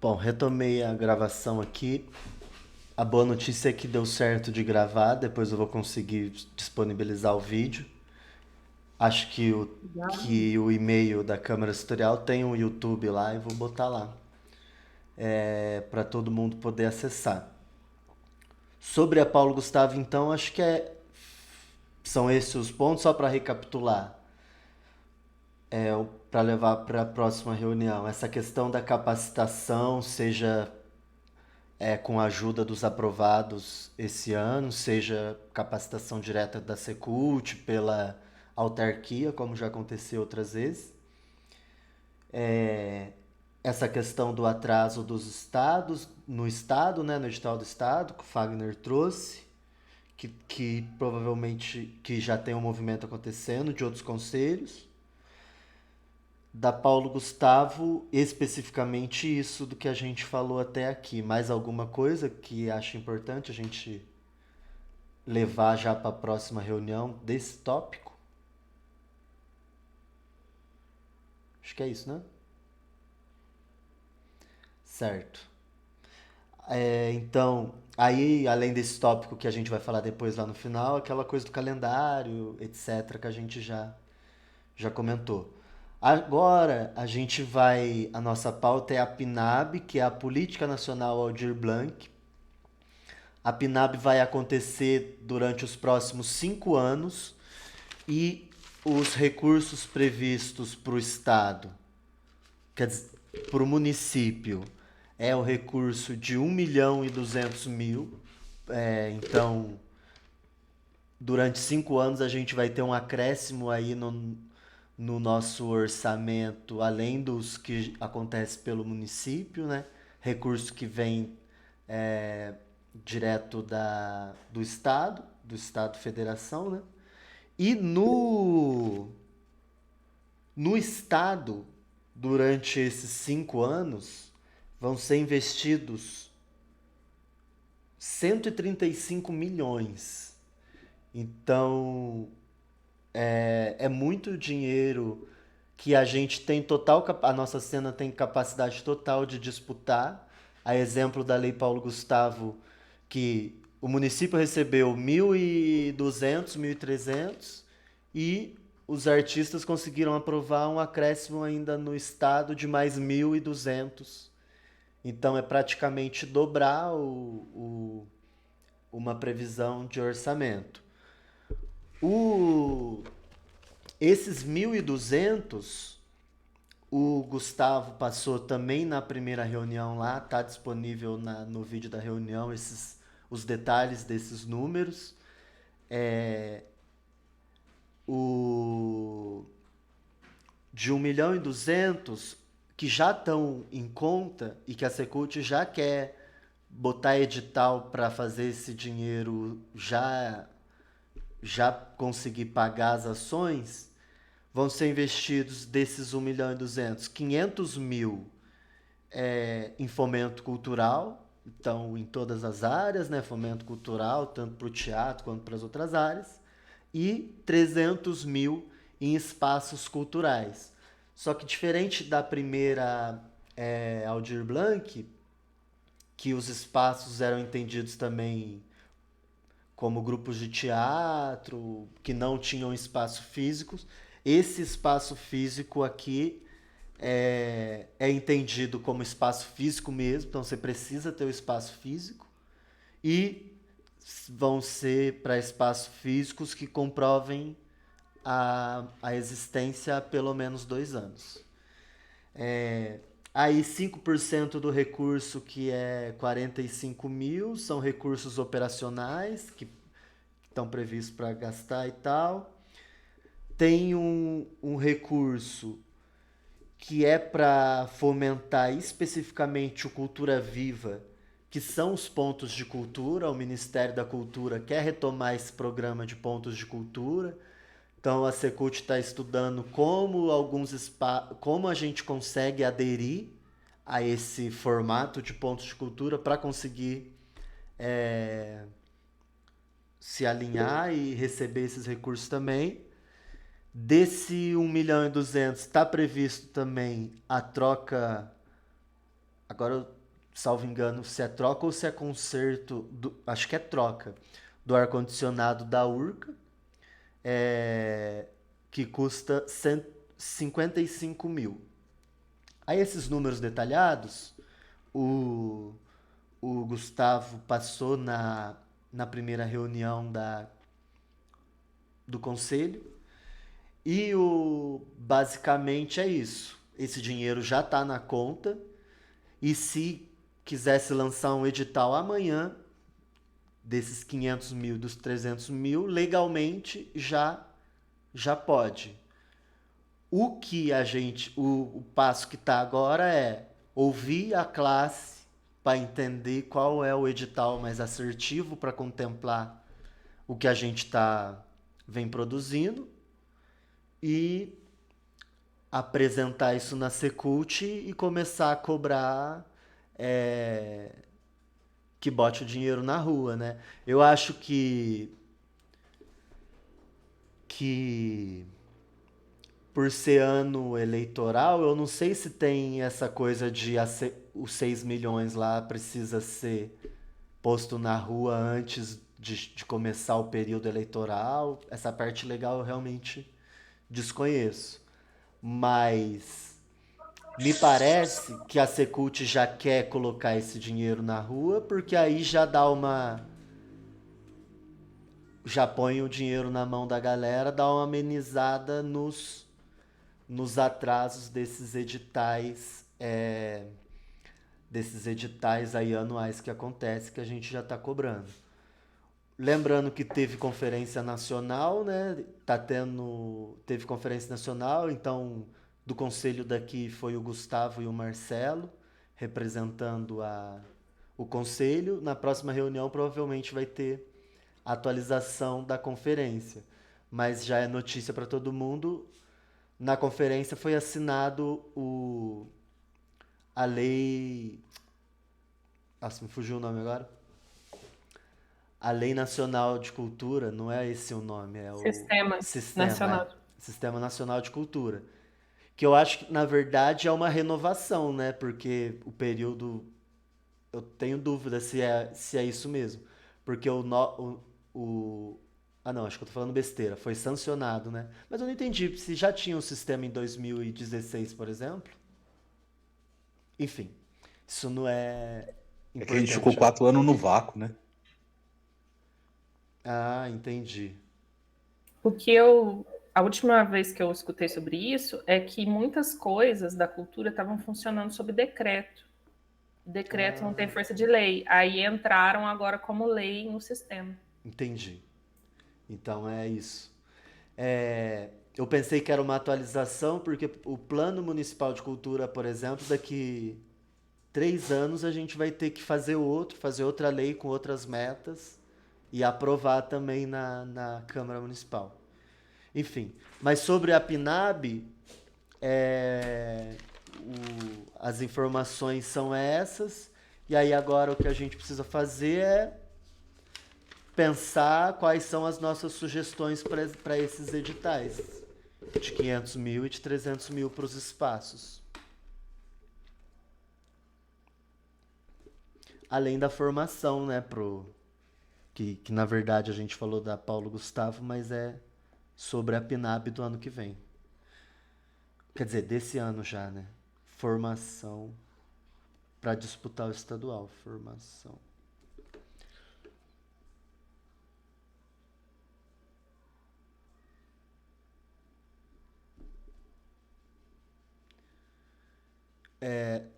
Bom, retomei a gravação aqui. A boa notícia é que deu certo de gravar, depois eu vou conseguir disponibilizar o vídeo. Acho Legal. que o e-mail da câmera tutorial tem um YouTube lá e vou botar lá, para todo mundo poder acessar. Sobre a Paulo Gustavo, então, acho que são esses os pontos, só para recapitular, para levar para a próxima reunião. Essa questão da capacitação, seja com a ajuda dos aprovados esse ano, seja capacitação direta da Secult, pela autarquia, como já aconteceu outras vezes. Essa questão do atraso dos estados, no estado, né, no edital do estado, que o Fagner trouxe, que provavelmente que já tem um movimento acontecendo de outros conselhos. Da Paulo Gustavo, especificamente isso do que a gente falou até aqui. Mais alguma coisa que acha importante a gente levar já para a próxima reunião desse tópico? Acho que é isso, né? Certo. Então, aí, além desse tópico que a gente vai falar depois lá no final, aquela coisa do calendário, etc., que a gente já comentou. Agora, a gente vai. A nossa pauta é a PNAB, que é a Política Nacional Aldir Blanc. A PNAB vai acontecer durante os próximos 5 anos e os recursos previstos para o Estado, quer dizer, para o município, é o recurso de 1.200.000. Então, durante 5 anos a gente vai ter um acréscimo aí no nosso orçamento, além dos que acontece pelo município, né? Recurso que vem é, direto do Estado Federação, né? E no Estado, durante esses 5 anos, vão ser investidos 135 milhões. Então, é muito dinheiro que a gente tem total, a nossa cena tem capacidade total de disputar. A exemplo da Lei Paulo Gustavo, que o município recebeu 1.200, 1.300 e os artistas conseguiram aprovar um acréscimo ainda no estado de mais 1.200. Então é praticamente dobrar uma previsão de orçamento. O, esses 1.200 o Gustavo passou também na primeira reunião lá, tá disponível no vídeo da reunião os detalhes desses números. É, o de 1.200.000 que já estão em conta e que a Secult já quer botar edital para fazer esse dinheiro já conseguir pagar as ações, vão ser investidos desses 1.200.000, 500.000 em fomento cultural, então em todas as áreas, né? Fomento cultural, tanto para o teatro quanto para as outras áreas, e 300.000 em espaços culturais. Só que diferente da primeira Aldir Blanc, que os espaços eram entendidos também como grupos de teatro, que não tinham espaço físicos. Esse espaço físico aqui é entendido como espaço físico mesmo, então você precisa ter o espaço físico. E vão ser para espaços físicos que comprovem a existência há pelo menos 2 anos. Aí 5% do recurso, que é 45 mil, são recursos operacionais que estão previstos para gastar e tal. Tem um recurso que é para fomentar especificamente o Cultura Viva, que são os pontos de cultura. O Ministério da Cultura quer retomar esse programa de pontos de cultura. Então a Secult está estudando como a gente consegue aderir a esse formato de pontos de cultura para conseguir é, se alinhar e receber esses recursos também. Desse 1.200.000 está previsto também agora, salvo engano, se é troca ou se é conserto, acho que é troca, do ar-condicionado da Urca, é, que custa 55 mil. Aí esses números detalhados, o, o Gustavo passou na primeira reunião do conselho e basicamente é isso. Esse dinheiro já está na conta e se quisesse lançar um edital amanhã, desses 500 mil, dos 300 mil, legalmente já pode. O passo que está agora é ouvir a classe para entender qual é o edital mais assertivo para contemplar o que a gente vem produzindo e apresentar isso na Secult e começar a cobrar é, que bote o dinheiro na rua, né? Eu acho que por ser ano eleitoral, eu não sei se tem essa coisa de os 6 milhões lá precisa ser posto na rua antes de começar o período eleitoral. Essa parte legal eu realmente desconheço. Mas me parece que a Secult já quer colocar esse dinheiro na rua, porque aí já dá uma. Já põe o dinheiro na mão da galera, dá uma amenizada nos atrasos desses editais aí anuais que acontece que a gente já está cobrando. Lembrando que teve conferência nacional, né? Teve conferência nacional, então do conselho daqui foi o Gustavo e o Marcelo representando o conselho. Na próxima reunião provavelmente vai ter atualização da conferência, mas já é notícia para todo mundo. Na conferência foi assinado a lei. Nossa, me fugiu o nome agora. A Lei Nacional de Cultura, não é esse o nome, é o Sistema Nacional. Sistema Nacional de Cultura. Que eu acho que, na verdade, é uma renovação, né? Porque o período. Eu tenho dúvida se é isso mesmo. Porque ah, não, acho que eu tô falando besteira. Foi sancionado, né? Mas eu não entendi se já tinha um sistema em 2016, por exemplo. Enfim, isso não é É que a gente ficou importante. 4 anos no vácuo, né? Ah, entendi. O que a última vez que eu escutei sobre isso é que muitas coisas da cultura estavam funcionando sob decreto. O decreto não tem Ah, força de lei. Aí entraram agora como lei no sistema. entendi. Então é isso. Eu pensei que era uma atualização, porque o Plano Municipal de Cultura, por exemplo, daqui 3 anos a gente vai ter que fazer outra lei com outras metas e aprovar também na Câmara Municipal. Enfim, mas sobre a PNAB, as informações são essas, e aí agora o que a gente precisa fazer é pensar quais são as nossas sugestões para esses editais de 500 mil e de 300 mil para os espaços. Além da formação, né, que na verdade a gente falou da Paulo Gustavo, mas é sobre a PNAB do ano que vem. Quer dizer, desse ano já, né? Formação para disputar o estadual. Formação.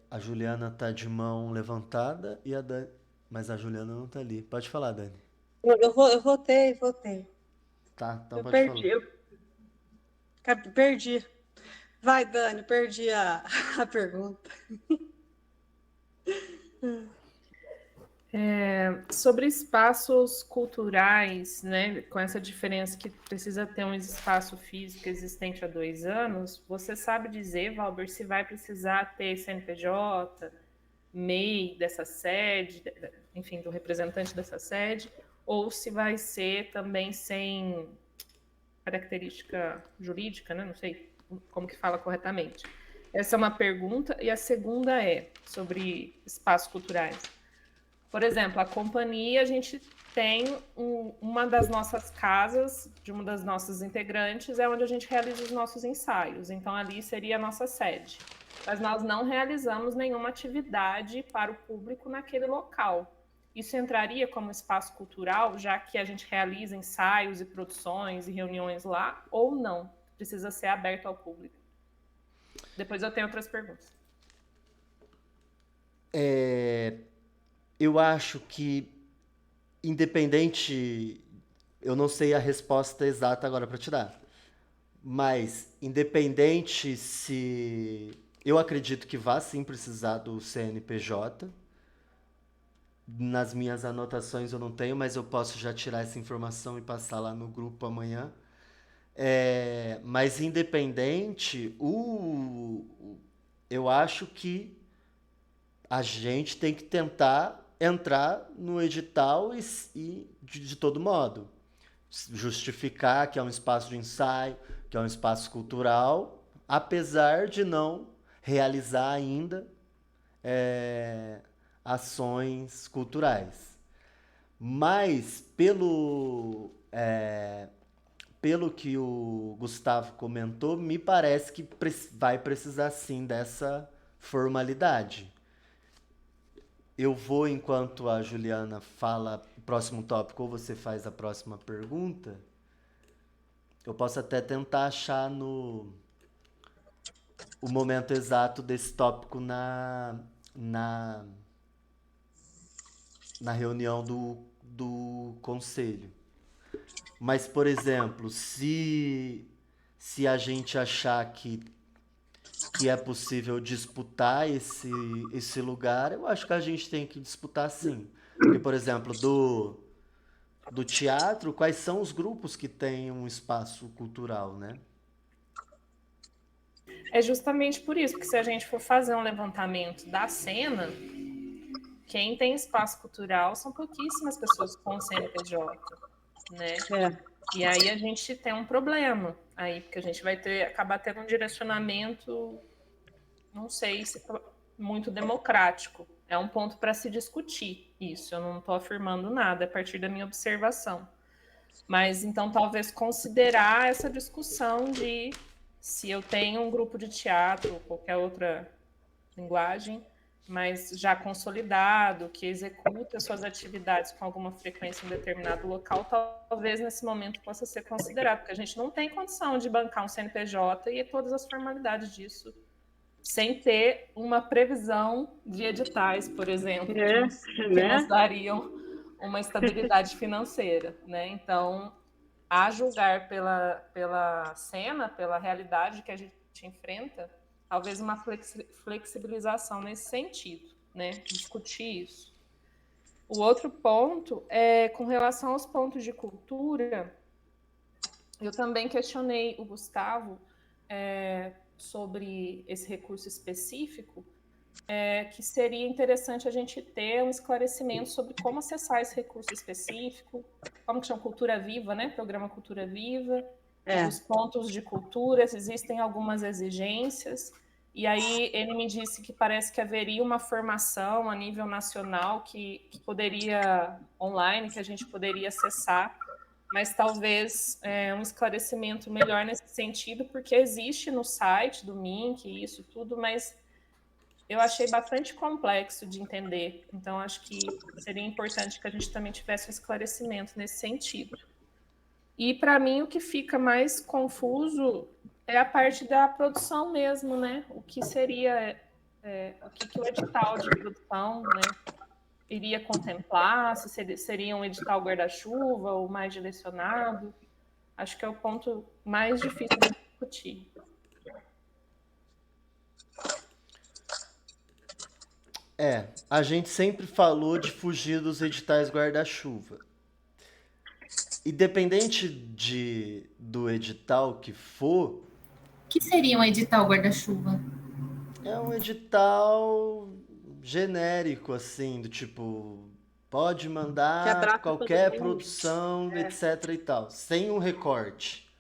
A Juliana tá de mão levantada e a Dani. Mas a Juliana não tá ali. Pode falar, Dani. Eu votei. Tá, então Eu pode perdi, falar. perdi. Vai, Dani, perdi a pergunta. Sobre espaços culturais, né, com essa diferença que precisa ter um espaço físico existente há 2 anos, você sabe dizer, Valber, se vai precisar ter CNPJ, MEI dessa sede, enfim, do representante dessa sede, ou se vai ser também sem característica jurídica, né? Não sei como que fala corretamente. Essa é uma pergunta. E a segunda é sobre espaços culturais. Por exemplo, a companhia, a gente tem uma das nossas casas, de uma das nossas integrantes, é onde a gente realiza os nossos ensaios. Então, ali seria a nossa sede. Mas nós não realizamos nenhuma atividade para o público naquele local. Isso entraria como espaço cultural, já que a gente realiza ensaios e produções e reuniões lá, ou não? Precisa ser aberto ao público. Depois eu tenho outras perguntas. Eu acho que, independente, eu não sei a resposta exata agora para te dar, mas independente se eu acredito que vá sim precisar do CNPJ. Nas minhas anotações eu não tenho, mas eu posso já tirar essa informação e passar lá no grupo amanhã. Mas independente, eu acho que a gente tem que tentar entrar no edital e de todo modo, justificar que é um espaço de ensaio, que é um espaço cultural, apesar de não realizar ainda ações culturais. Mas pelo que o Gustavo comentou, me parece que vai precisar sim dessa formalidade. Eu vou, enquanto a Juliana fala o próximo tópico, ou você faz a próxima pergunta, eu posso até tentar achar o momento exato desse tópico na reunião do conselho. Mas, por exemplo, se a gente achar que é possível disputar esse lugar, eu acho que a gente tem que disputar sim. Porque, por exemplo, do teatro, quais são os grupos que têm um espaço cultural, né? É justamente por isso, porque se a gente for fazer um levantamento da cena, quem tem espaço cultural são pouquíssimas pessoas com CNPJ, né? E aí a gente tem um problema aí, porque a gente vai acabar tendo um direcionamento, não sei se muito democrático. É um ponto para se discutir isso. Eu não estou afirmando nada, é a partir da minha observação. Mas então talvez considerar essa discussão de se eu tenho um grupo de teatro ou qualquer outra linguagem, mas já consolidado, que executa suas atividades com alguma frequência em determinado local, talvez nesse momento possa ser considerado, porque a gente não tem condição de bancar um CNPJ e todas as formalidades disso, sem ter uma previsão de editais, por exemplo, que nos dariam uma estabilidade financeira, né? Então, a julgar pela cena, pela realidade que a gente enfrenta, talvez uma flexibilização nesse sentido, né? Discutir isso. O outro ponto é com relação aos pontos de cultura. Eu também questionei o Gustavo sobre esse recurso específico, que seria interessante a gente ter um esclarecimento sobre como acessar esse recurso específico, como que chama Cultura Viva, né? Programa Cultura Viva, os pontos de cultura, existem algumas exigências, e aí ele me disse que parece que haveria uma formação a nível nacional que poderia, online, que a gente poderia acessar, mas talvez um esclarecimento melhor nesse sentido, porque existe no site do MINC isso tudo, mas eu achei bastante complexo de entender. Então, acho que seria importante que a gente também tivesse um esclarecimento nesse sentido. E, para mim, o que fica mais confuso é a parte da produção mesmo, né? O que seria, o que o edital de produção, né, iria contemplar, se seria um edital guarda-chuva ou mais direcionado. Acho que é o ponto mais difícil de discutir. A gente sempre falou de fugir dos editais guarda-chuva. Independente do edital que for, O que seria um edital guarda-chuva? é um edital genérico, assim, do tipo, pode mandar qualquer produção, etc e tal, sem um recorte.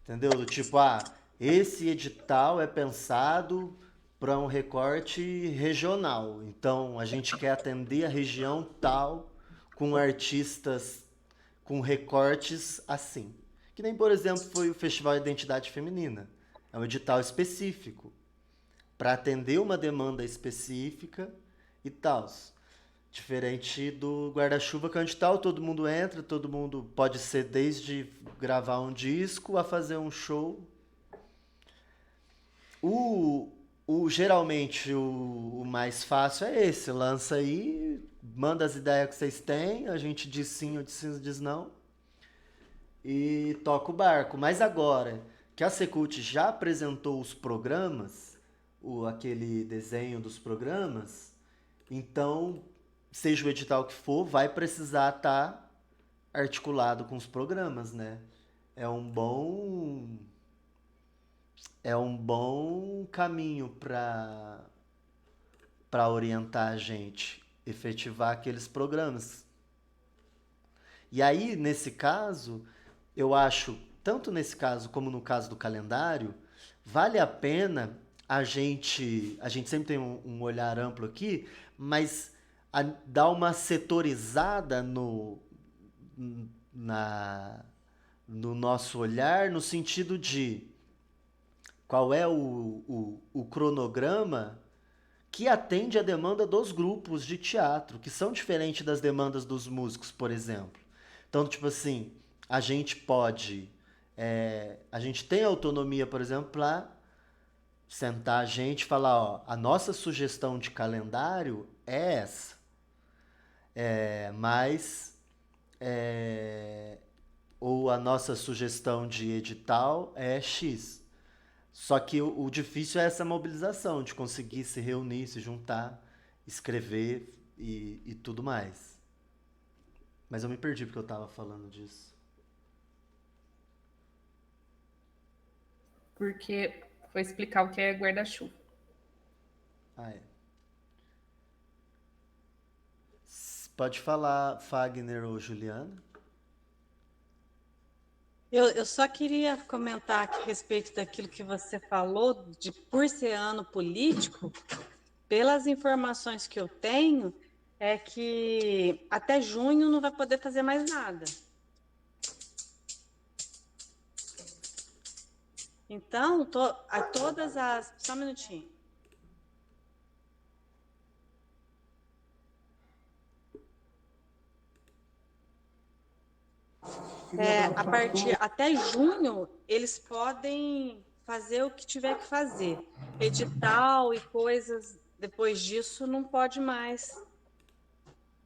Entendeu? Do tipo, esse edital é pensado para um recorte regional. Então, a gente quer atender a região tal, com artistas com recortes assim. Que nem, por exemplo, foi o Festival Identidade Feminina. É um edital específico para atender uma demanda específica e tal. Diferente do guarda-chuva, que é um edital, todo mundo entra, todo mundo pode ser desde gravar um disco a fazer um show. Geralmente o mais fácil é esse, lança aí, manda as ideias que vocês têm, a gente diz sim ou diz não e toca o barco. Mas agora que a Secult já apresentou os programas, aquele desenho dos programas, então, seja o edital que for, vai precisar estar articulado com os programas, né? É um bom é um bom caminho para orientar a gente, efetivar aqueles programas. E aí, nesse caso, eu acho, tanto nesse caso como no caso do calendário, vale a pena a gente sempre tem um olhar amplo aqui, mas dar uma setorizada na, no nosso olhar, no sentido de qual é o cronograma que atende a demanda dos grupos de teatro, que são diferentes das demandas dos músicos, por exemplo. Então, tipo assim, a gente pode. A gente tem autonomia, por exemplo, para sentar a gente e falar: ó, a nossa sugestão de calendário é essa. Mas. Ou a nossa sugestão de edital é X. Só que o difícil é essa mobilização, de conseguir se reunir, se juntar, escrever e tudo mais. Mas eu me perdi porque eu tava falando disso. Porque foi explicar o que é guarda-chuva. Ah, é. Pode falar, Fagner ou Juliana? Eu só queria comentar aqui a respeito daquilo que você falou, de por ser ano político, pelas informações que eu tenho, é que até junho não vai poder fazer mais nada. Então, todas as. Só um minutinho. A partir até junho, eles podem fazer o que tiver que fazer. Edital e coisas, depois disso, não pode mais.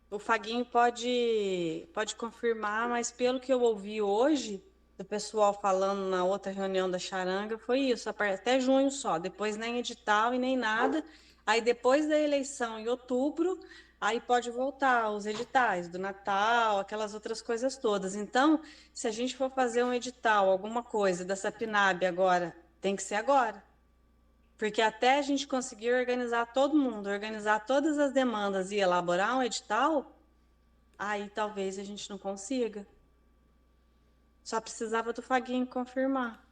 O Faguinho pode confirmar, mas pelo que eu ouvi hoje, do pessoal falando na outra reunião da Charanga, foi isso, até junho só, depois nem edital e nem nada. Aí depois da eleição, em outubro, aí pode voltar os editais do Natal, aquelas outras coisas todas. Então, se a gente for fazer um edital, alguma coisa da Sapinab agora, tem que ser agora. Porque até a gente conseguir organizar todo mundo, organizar todas as demandas e elaborar um edital, aí talvez a gente não consiga. Só precisava do Faguinho confirmar.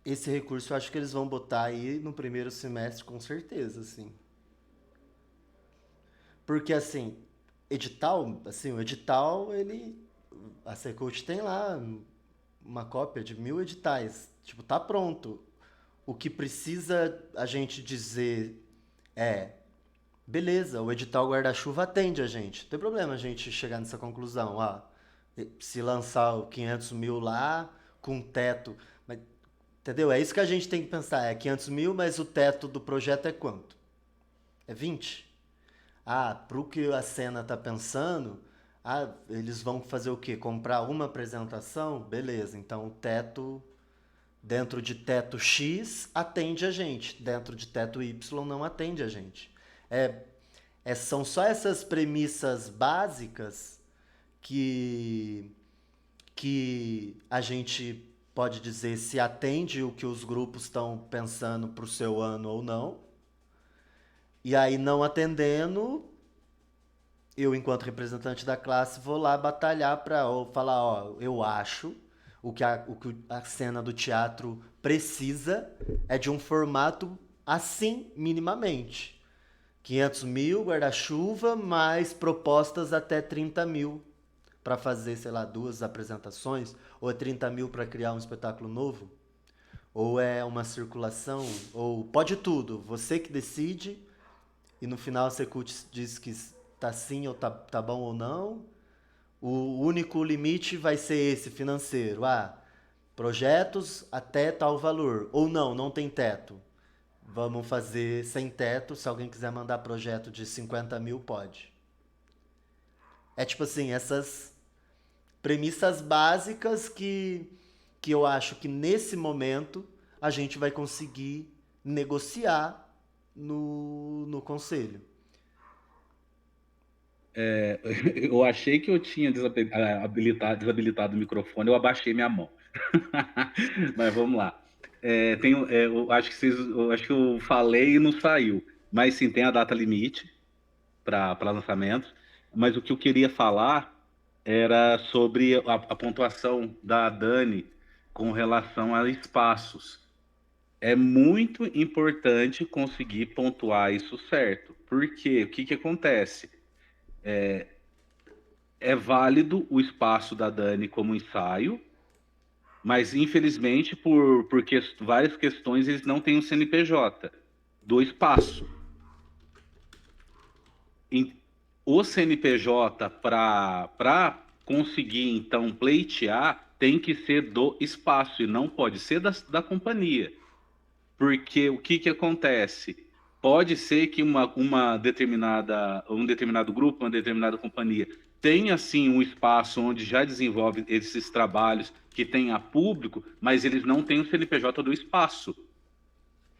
Esse recurso eu acho que eles vão botar aí no primeiro semestre com certeza, assim. Porque assim, o edital, a Secult tem lá uma cópia de 1000 editais. Tipo, tá pronto. O que precisa a gente dizer é, beleza, o edital guarda-chuva atende a gente. Não tem problema a gente chegar nessa conclusão. Se lançar o 500 mil lá, com teto. Mas, entendeu? É isso que a gente tem que pensar. É 500 mil, mas o teto do projeto é quanto? É 20? Pro que a cena tá pensando, eles vão fazer o quê? Comprar uma apresentação? Beleza, então o teto, dentro de teto X, atende a gente, dentro de teto Y não atende a gente. São só essas premissas básicas que a gente pode dizer se atende o que os grupos estão pensando para o seu ano ou não. E aí, não atendendo, eu, enquanto representante da classe, vou lá batalhar para falar, ó, eu acho o que a cena do teatro precisa é de um formato assim, minimamente. 500 mil, guarda-chuva, mais propostas até 30 mil para fazer, sei lá, 2 apresentações, ou é 30 mil para criar um espetáculo novo, ou é uma circulação, ou pode tudo, você que decide, e no final a Secult diz que tá sim ou tá bom ou não. O único limite vai ser esse, financeiro. Ah, projetos até tal valor. Ou não, não tem teto. Vamos fazer sem teto. Se alguém quiser mandar projeto de 50 mil, pode. É tipo assim, essas premissas básicas que eu acho que nesse momento a gente vai conseguir negociar no conselho. Eu achei que eu tinha desabilitado o microfone, eu abaixei minha mão. Mas vamos lá. Eu acho que eu falei e não saiu. Mas sim, tem a data limite para lançamentos. Mas o que eu queria falar era sobre a pontuação da Dani com relação a espaços. É muito importante conseguir pontuar isso certo. Porque o que acontece? É válido o espaço da Dani como ensaio, mas infelizmente por várias questões eles não têm o CNPJ do espaço. Em- O CNPJ para conseguir então pleitear tem que ser do espaço e não pode ser da companhia. Porque o que acontece? Pode ser que um determinado grupo, uma determinada companhia tenha sim um espaço onde já desenvolve esses trabalhos que tenha público, mas eles não têm o CNPJ do espaço.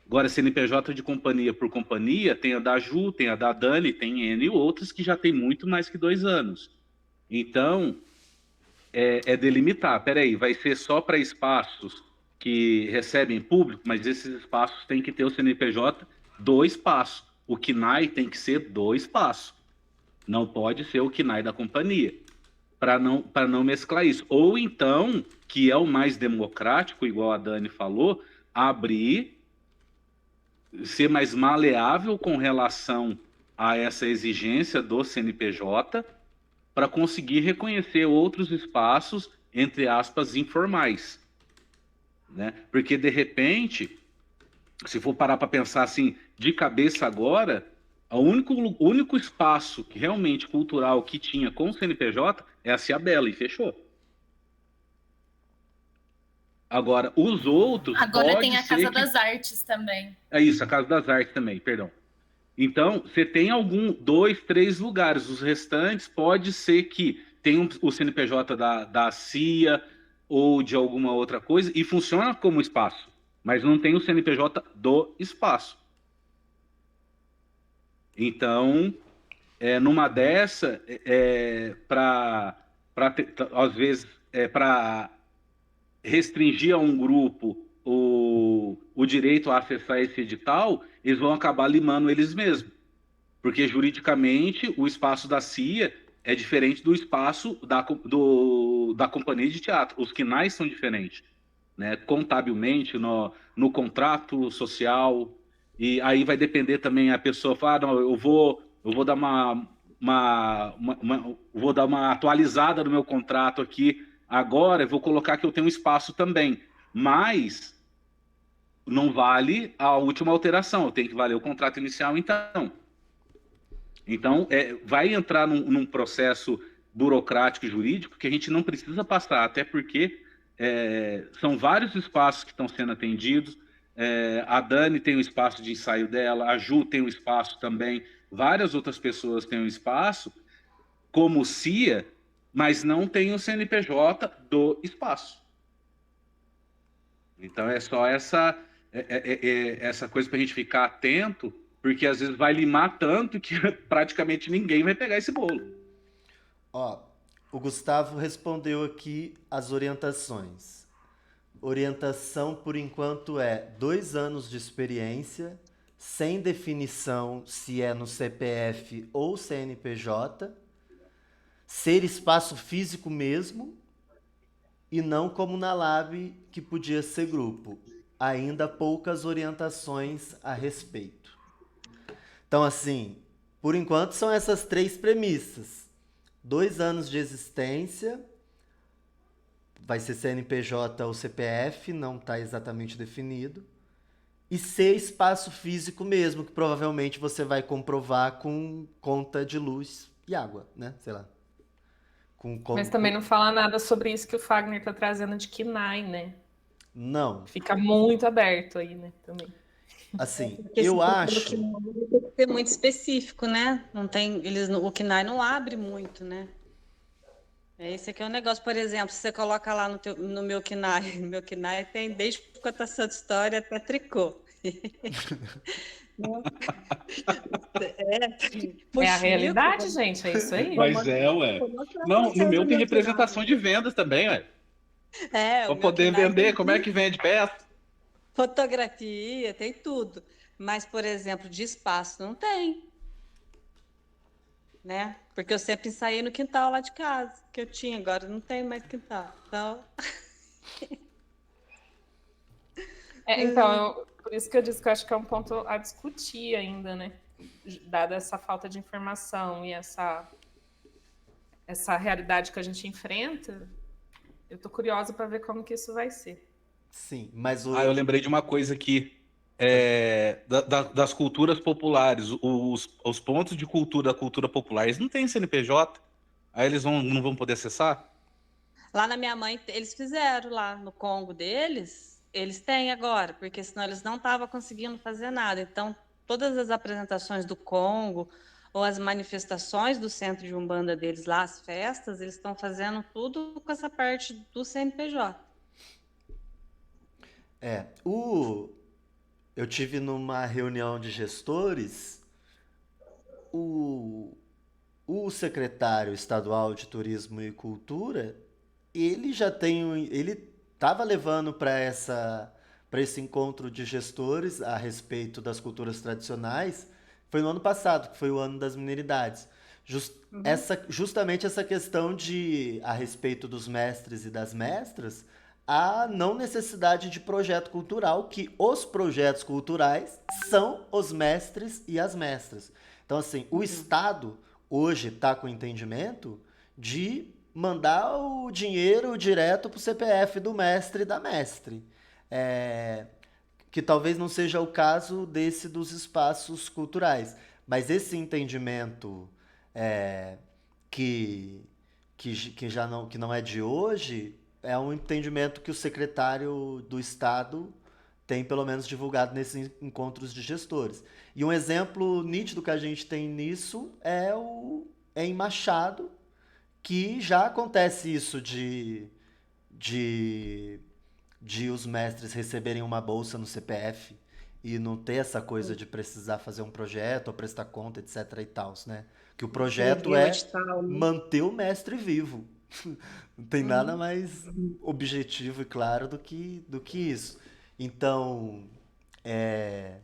Agora, CNPJ de companhia por companhia, tem a da Ju, tem a da Dani, tem N e outras que já tem muito mais que 2 anos. Então, é delimitar. Peraí, vai ser só para espaços que recebem público, mas esses espaços têm que ter o CNPJ do espaço. O KNAI tem que ser do espaço. Não pode ser o KNAI da companhia. Para não mesclar isso. Ou então, que é o mais democrático, igual a Dani falou, abrir, ser mais maleável com relação a essa exigência do CNPJ para conseguir reconhecer outros espaços, entre aspas, informais. Né? Porque, de repente, se for parar para pensar assim, de cabeça agora, o único espaço que realmente cultural que tinha com o CNPJ é a Ciabela, e fechou. Agora, os outros, Agora pode tem a ser Casa que... das Artes também. É isso, a Casa das Artes também, perdão. Então, você tem 2, 3 lugares. Os restantes pode ser que tenham o CNPJ da CIA ou de alguma outra coisa e funciona como espaço, mas não tem o CNPJ do espaço. Então, numa dessa, às vezes, para restringir a um grupo o direito a acessar esse edital, eles vão acabar limando eles mesmos. Porque juridicamente o espaço da CIA é diferente do espaço da companhia de teatro. Os KNAIs são diferentes, né? Contabilmente, no contrato social. E aí vai depender também a pessoa falar, não, eu vou dar vou dar uma atualizada no meu contrato aqui agora, eu vou colocar que eu tenho um espaço também. Mas não vale a última alteração, tem que valer o contrato inicial então. Então, vai entrar num processo burocrático e jurídico que a gente não precisa passar, até porque são vários espaços que estão sendo atendidos. A Dani tem o espaço de ensaio dela, a Ju tem um espaço também, várias outras pessoas têm um espaço, como CIA, mas não tem o CNPJ do espaço. Então, é só essa coisa para a gente ficar atento, porque às vezes vai limar tanto que praticamente ninguém vai pegar esse bolo. Ó, o Gustavo respondeu aqui as orientações. Orientação, por enquanto, é 2 anos de experiência, sem definição se é no CPF ou CNPJ, ser espaço físico mesmo e não como na Lab que podia ser grupo. Ainda poucas orientações a respeito. Então, assim, por enquanto são essas três premissas. 2 anos de existência, vai ser CNPJ ou CPF, não está exatamente definido. E ser espaço físico mesmo, que provavelmente você vai comprovar com conta de luz e água, né? Sei lá. Mas também não fala nada sobre isso que o Fagner tá trazendo de KNAI, né? Não. Fica muito aberto aí, né? Também. Assim, Porque se eu for pelo acho. KNAI, tem que ser muito específico, né? Não tem, o KNAI não abre muito, né? Esse aqui é um negócio, por exemplo, se você coloca lá no meu KNAI, meu KNAI tem desde contação de história até tricô. É a Fuxico, realidade, gente, é isso aí. Mas ué. vou mostrar pra Não, no vocês meu o tem meu representação KNAI. de vendas também, ué. O Pra meu poder KNAI vender, tem como é que vende peça? fotografia, tem tudo. Mas, por exemplo, de espaço não tem, né? Porque eu sempre ensaiei no quintal lá de casa, que eu tinha, agora não tem mais quintal. Então, Por isso que eu disse que eu acho que é um ponto a discutir ainda, né? Dada essa falta de informação e essa realidade que a gente enfrenta, eu tô curiosa para ver como que isso vai ser. Sim, mas Ah, eu o. lembrei de uma coisa aqui. Pode falar. Das culturas populares, os pontos de cultura da cultura popular, eles não têm CNPJ, aí eles não vão poder acessar? lá na minha mãe, eles fizeram lá no Congo deles, eles têm agora, porque senão eles não estavam conseguindo fazer nada. Então, todas as apresentações do Congo ou as manifestações do centro de Umbanda deles lá, as festas, eles estão fazendo tudo com essa parte do CNPJ. Eu tive numa reunião de gestores, o, o secretário estadual de Turismo e Cultura, ele já tem, ele estava levando para esse encontro de gestores a respeito das culturas tradicionais, foi no ano passado, que foi o ano das mineridades. Justamente essa questão de a respeito dos mestres e das mestras, a não necessidade de projeto cultural, que os projetos culturais são os mestres e as mestras. Então, assim, o Estado hoje está com o entendimento de mandar o dinheiro direto para o CPF do mestre e da mestre. É, que talvez não seja o caso desse dos espaços culturais. Mas esse entendimento é, que, que não é de hoje é um entendimento que o secretário do Estado tem pelo menos divulgado nesses encontros de gestores. E um exemplo nítido que a gente tem nisso é em Machado, que já acontece isso de, de os mestres receberem uma bolsa no CPF e não ter essa coisa de precisar fazer um projeto ou prestar conta, etc e tal, né? Que o projeto Escrever o é edital, né? manter o mestre vivo. Não tem nada Uhum. mais objetivo e claro do que isso. Então, é,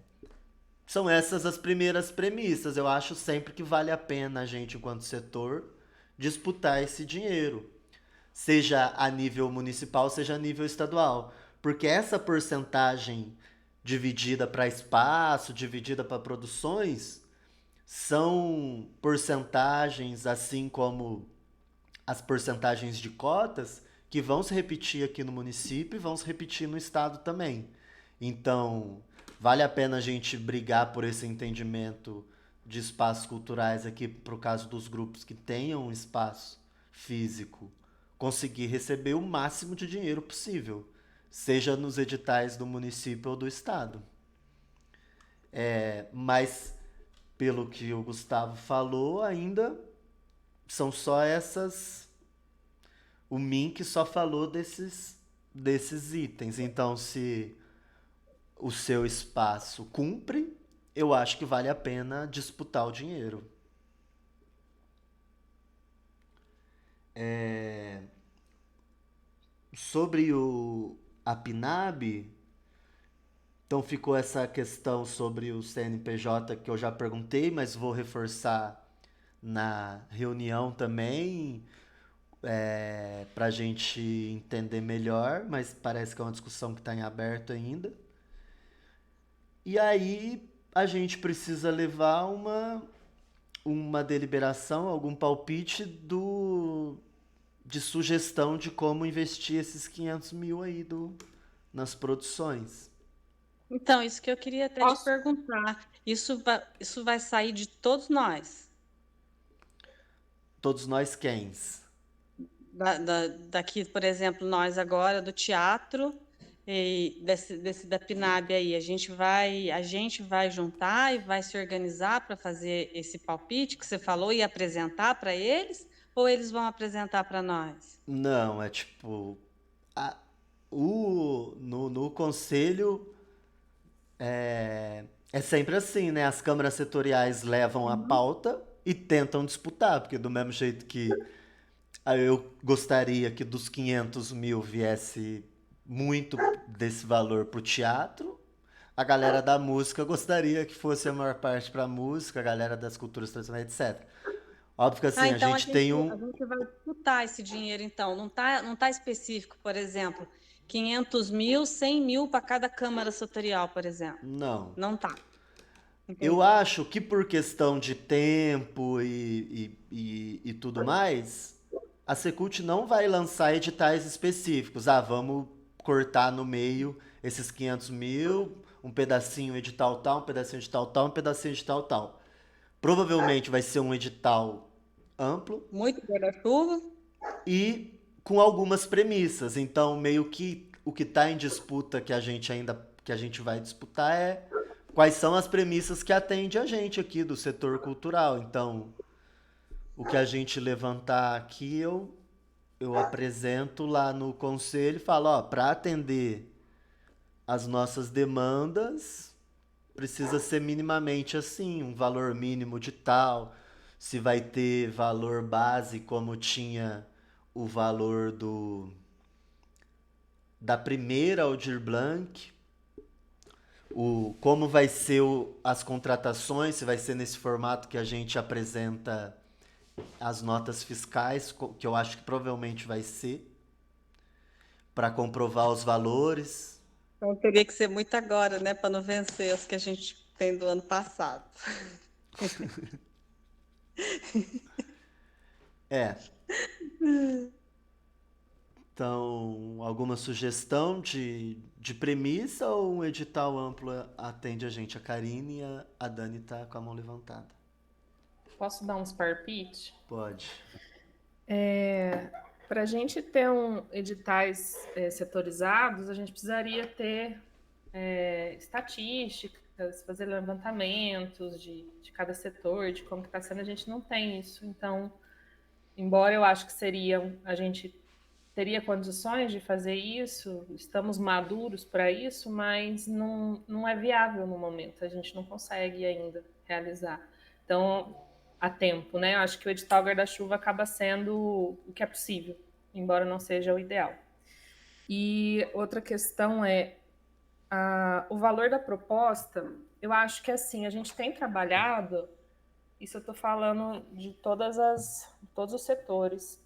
são essas as primeiras premissas. Eu acho sempre que vale a pena a gente, enquanto setor, disputar esse dinheiro, seja a nível municipal, seja a nível estadual. Porque essa porcentagem dividida para espaço, dividida para produções, são porcentagens, assim como as porcentagens de cotas, que vão se repetir aqui no município e vão se repetir no estado também. Então, vale a pena a gente brigar por esse entendimento de espaços culturais aqui, pro caso dos grupos que tenham um espaço físico, conseguir receber o máximo de dinheiro possível, seja nos editais do município ou do estado. Mas, pelo que o Gustavo falou, ainda são só essas. O Mink só falou desses itens. Então, se o seu espaço cumpre, eu acho que vale a pena disputar o dinheiro. Sobre a PNAB, Então ficou essa questão sobre o CNPJ que eu já perguntei, mas vou reforçar na reunião também, para a gente entender melhor, mas parece que é uma discussão que está em aberto ainda. E aí a gente precisa levar uma deliberação, algum palpite de sugestão de como investir esses 500 mil aí nas produções. Então, isso que eu queria até te Posso? perguntar. Isso vai sair de todos nós, Todos nós quens? daqui, por exemplo, nós agora do teatro e desse da Pinab aí. A gente vai juntar e vai se organizar para fazer esse palpite que você falou e apresentar para eles, ou eles vão apresentar para nós? Não, é tipo. a- no conselho é sempre assim, né? As câmaras setoriais levam a pauta e tentam disputar, porque do mesmo jeito que eu gostaria que dos 500 mil viesse muito desse valor pro teatro, a galera da música gostaria que fosse a maior parte pra música, a galera das culturas tradicionais, etc. Óbvio que Ah, assim, a então a gente tem gente, a um. gente vai disputar esse dinheiro, então. Não tá específico, por exemplo, 500 mil, 100 mil para cada Câmara Setorial, por exemplo. Não. Não tá. Eu Entendi. acho que por questão de tempo e tudo mais, a Secult não vai lançar editais específicos. Ah, vamos cortar no meio esses 500 mil, um pedacinho edital tal, um pedacinho edital tal, um pedacinho edital tal. Provavelmente vai ser um edital amplo Muito guarda-chuva. e com algumas premissas. Então, meio que o que está em disputa que a gente vai disputar é quais são as premissas que atende a gente aqui do setor cultural. Então, o que a gente levantar aqui eu apresento lá no conselho e falo, ó, para atender as nossas demandas, precisa ser minimamente assim, um valor mínimo de tal, se vai ter valor base como tinha o valor da primeira Aldir Blanc, como vai ser as contratações, se vai ser nesse formato que a gente apresenta as notas fiscais, que eu acho que provavelmente vai ser, para comprovar os valores. Então teria que ser muito agora, né, para não vencer os que a gente tem do ano passado. É, então, alguma sugestão de premissa ou um edital amplo atende a gente? A Karine e a Dani tá com a mão levantada. Posso dar uns palpites? Pode. Para a gente ter editais setorizados, a gente precisaria ter estatísticas, fazer levantamentos de cada setor, de como está sendo. A gente não tem isso. Então, embora eu acho que a gente teria condições de fazer isso, estamos maduros para isso, mas não é viável no momento, a gente não consegue ainda realizar. Então, a tempo, né? Eu acho que o edital guarda-chuva acaba sendo o que é possível, embora não seja o ideal. E outra questão é o valor da proposta. Eu acho que assim, a gente tem trabalhado, isso eu estou falando de todos os setores,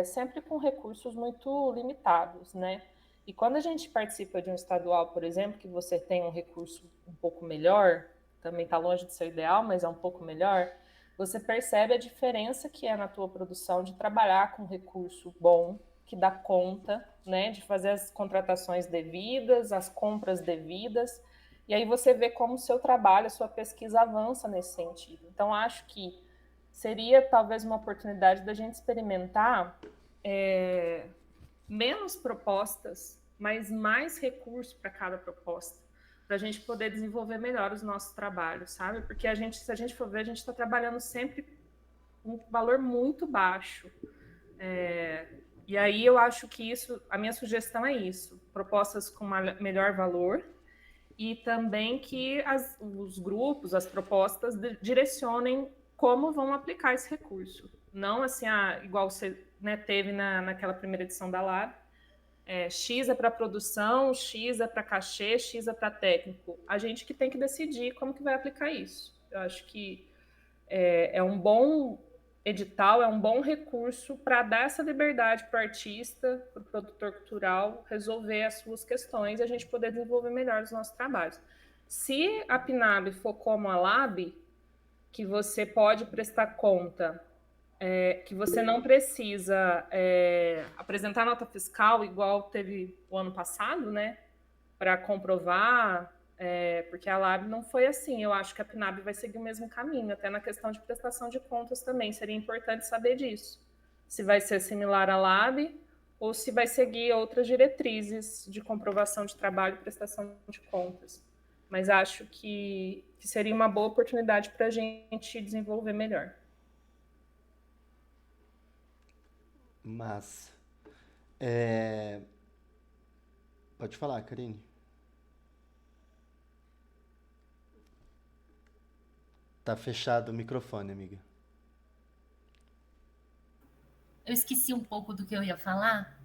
sempre com recursos muito limitados, né? E quando a gente participa de um estadual, por exemplo, que você tem um recurso um pouco melhor, também está longe de ser ideal, mas é um pouco melhor, você percebe a diferença que é na tua produção de trabalhar com recurso bom, que dá conta, né, de fazer as contratações devidas, as compras devidas, e aí você vê como o seu trabalho, a sua pesquisa avança nesse sentido. Então, acho que seria talvez uma oportunidade da gente experimentar menos propostas, mas mais recursos para cada proposta, para a gente poder desenvolver melhor os nossos trabalhos, sabe? Porque se a gente for ver, a gente está trabalhando sempre um valor muito baixo. E aí eu acho que a minha sugestão é isso, propostas com melhor valor, e também que os grupos, as propostas direcionem como vão aplicar esse recurso. Não assim, igual você, né, teve naquela primeira edição da LAB, X é para produção, X é para cachê, X é para técnico. A gente que tem que decidir como que vai aplicar isso. Eu acho que é um bom edital, é um bom recurso para dar essa liberdade para o artista, para o produtor cultural, resolver as suas questões e a gente poder desenvolver melhor os nossos trabalhos. Se a PNAB for como a LAB, que você pode prestar conta, que você não precisa apresentar nota fiscal igual teve o ano passado, né, para comprovar, porque a LAB não foi assim. Eu acho que a PNAB vai seguir o mesmo caminho, até na questão de prestação de contas também. Seria importante saber disso. Se vai ser similar à LAB ou se vai seguir outras diretrizes de comprovação de trabalho e prestação de contas. Mas acho que seria uma boa oportunidade para a gente desenvolver melhor. Mas, pode falar, Karine. Tá fechado o microfone, amiga. Eu esqueci um pouco do que eu ia falar,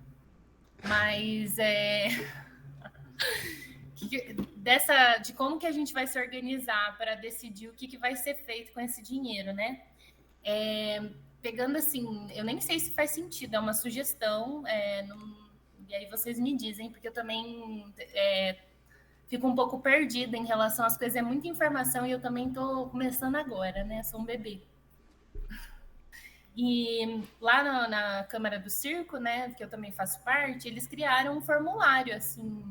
mas de como que a gente vai se organizar para decidir o que vai ser feito com esse dinheiro, né? Pegando assim, eu nem sei se faz sentido, é uma sugestão, e aí vocês me dizem, porque eu também fico um pouco perdida em relação às coisas, é muita informação e eu também estou começando agora, né? Sou um bebê. E lá na Câmara do Circo, né, que eu também faço parte, eles criaram um formulário, assim,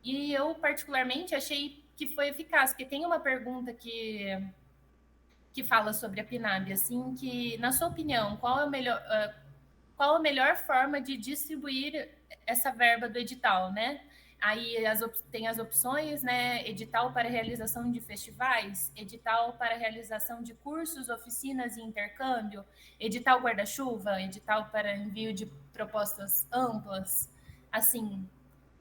e eu particularmente achei que foi eficaz, porque tem uma pergunta que fala sobre a PNAB, assim, que, na sua opinião, qual a melhor forma de distribuir essa verba do edital, né? Aí tem as opções, né? Edital para realização de festivais, edital para realização de cursos, oficinas e intercâmbio, edital guarda-chuva, edital para envio de propostas amplas. Assim,